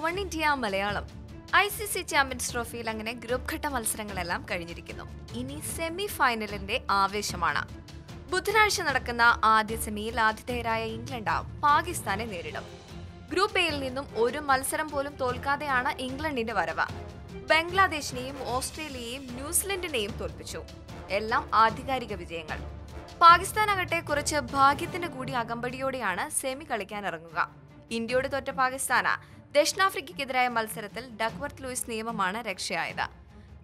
One India Malayalam. ICC champions ട്രോഫിയിൽ അങ്ങനെ group ഘട്ട മത്സരങ്ങളെല്ലാം കഴിഞ്ഞിരിക്കുന്നു. ഇനി സെമി ഫൈനലിന്റെ ആവേശമാണ്. ബുധനാഴ്ച നടക്കുന്ന ആദ്യ സെമിയിൽ ആതിഥേയരായ ഇംഗ്ലണ്ട് പാകിസ്ഥാനെ നേരിടും. ഗ്രൂപ്പ് എയിൽ നിന്നും ഒരു മത്സരം പോലും തോൽക്കാതെയാണ് ഇംഗ്ലണ്ടിന്റെ വരവ്. ബംഗ്ലാദേശിനെയും ഓസ്ട്രേലിയയെയും ന്യൂസിലൻഡിനെയും തോൽപ്പിച്ചു. എല്ലാം ആധികാരിക വിജയങ്ങൾ. പാകിസ്ഥാനാകട്ടെ കുറച്ച് ഭാഗ്യത്തിന്റെ കൂടി അകമ്പടിയോടെയാണ് സെമി കളിക്കാനിറങ്ങുക. ഇന്ത്യയോട് തോറ്റ പാകിസ്ഥാന് ദക്ഷിണാഫ്രിക്കയ്ക്കെതിരായ മത്സരത്തിൽ ഡക്വർത്ത് ലൂയിസ് നിയമമാണ് രക്ഷയായത്.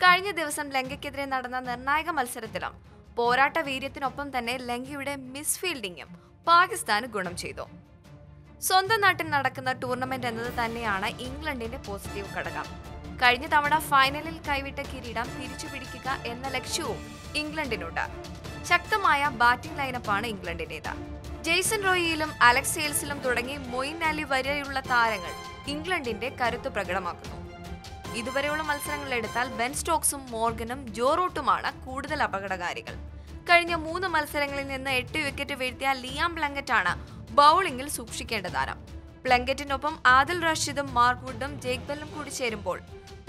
കഴിഞ്ഞ ദിവസം ലങ്കയ്ക്കെതിരെ നടന്ന നിർണായക മത്സരത്തിലും പോരാട്ട വീര്യത്തിനൊപ്പം തന്നെ ലങ്കയുടെ മിസ്ഫീൽഡിംഗും പാകിസ്ഥാന് ഗുണം ചെയ്തു. സ്വന്തം നാട്ടിൽ നടക്കുന്ന ടൂർണമെന്റ് എന്നത് തന്നെയാണ് ഇംഗ്ലണ്ടിന്റെ പോസിറ്റീവ് ഘടകം. കഴിഞ്ഞ തവണ ഫൈനലിൽ കൈവിട്ട കിരീടം തിരിച്ചുപിടിക്കുക എന്ന ലക്ഷ്യവും ഇംഗ്ലണ്ടിനുണ്ട്. ശക്തമായ ബാറ്റിംഗ് ലൈനപ്പാണ് ഇംഗ്ലണ്ടിന്റേത്. ജെയ്സൺ റോയിയിലും അലക്സ് സെയിൽസിലും തുടങ്ങി മൊയിൻ അലി വരെയുള്ള താരങ്ങൾ ഇംഗ്ലണ്ടിന്റെ കരുത്ത് പ്രകടമാക്കുന്നു. ഇതുവരെയുള്ള മത്സരങ്ങൾ എടുത്താൽ ബെൻ സ്റ്റോക്സും മോർഗനും ജോ റൂട്ടുമാണ് കൂടുതൽ അപകടകാരികൾ. കഴിഞ്ഞ 3 മത്സരങ്ങളിൽ നിന്ന് 8 വിക്കറ്റ് വീഴ്ത്തിയ ലിയാം പ്ലങ്കറ്റാണ് ബൌളിംഗിൽ സൂക്ഷിക്കേണ്ട താരം. പ്ലങ്കറ്റിനൊപ്പം ആദിൽ റഷീദും മാർക്ക് വുഡും ജേക്ക് ബെല്ലും കൂടി ചേരുമ്പോൾ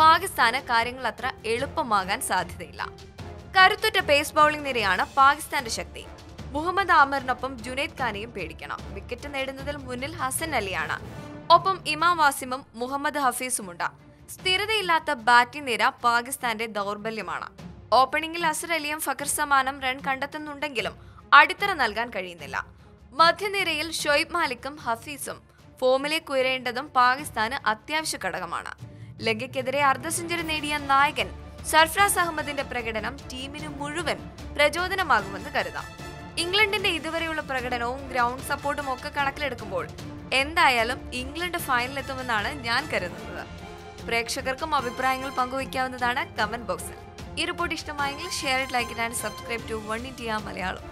പാകിസ്ഥാന് കാര്യങ്ങൾ അത്ര എളുപ്പമാകാൻ സാധ്യതയില്ല. കരുത്തുറ്റ പേസ് ബൌളിംഗ് നിരയാണ് പാകിസ്ഥാന്റെ ശക്തി. മുഹമ്മദ് ആമിറിനൊപ്പം ജുനൈദ് ഖാനെയും പേടിക്കണം. വിക്കറ്റ് നേടുന്നതിൽ മുന്നിൽ ഹസൻ അലിയാണ്. ഒപ്പം ഇമാം വാസിമും മുഹമ്മദ് ഹഫീസുമുണ്ട്. സ്ഥിരതയില്ലാത്ത ബാറ്റിംഗ് നിര പാകിസ്ഥാന്റെ ദൗർബല്യമാണ്. ഓപ്പണിംഗിൽ അസർ അലിയും ഫഖർ സമാനും റൺ കണ്ടെത്തുന്നുണ്ടെങ്കിലും അടിത്തറ നൽകാൻ കഴിയുന്നില്ല. മധ്യനിരയിൽ ഷൊയ്ബ് മാലിക്കും ഹഫീസും ഫോമിലേക്ക് ഉയരേണ്ടതും പാകിസ്ഥാന് അത്യാവശ്യ ഘടകമാണ്. ലങ്കയ്ക്കെതിരെ അർദ്ധ സെഞ്ചുറി നേടിയ നായകൻ സർഫ്രാസ് അഹമ്മദിന്റെ പ്രകടനം ടീമിന് മുഴുവൻ പ്രചോദനമാകുമെന്ന് കരുതാം. ഇംഗ്ലണ്ടിന്റെ ഇതുവരെയുള്ള പ്രകടനവും ഗ്രൗണ്ട് സപ്പോർട്ടും ഒക്കെ കണക്കിലെടുക്കുമ്പോൾ എന്തായാലും ഇംഗ്ലണ്ട് ഫൈനലിലെത്തുമെന്നാണ് ഞാൻ കരുതുന്നത്. പ്രേക്ഷകർക്കും അഭിപ്രായങ്ങൾ പങ്കുവയ്ക്കാവുന്നതാണ് കമന്റ് ബോക്സിൽ. ഈ റിപ്പോർട്ട് ഇഷ്ടമായെങ്കിൽ share it, like it and subscribe to One India Malayalam.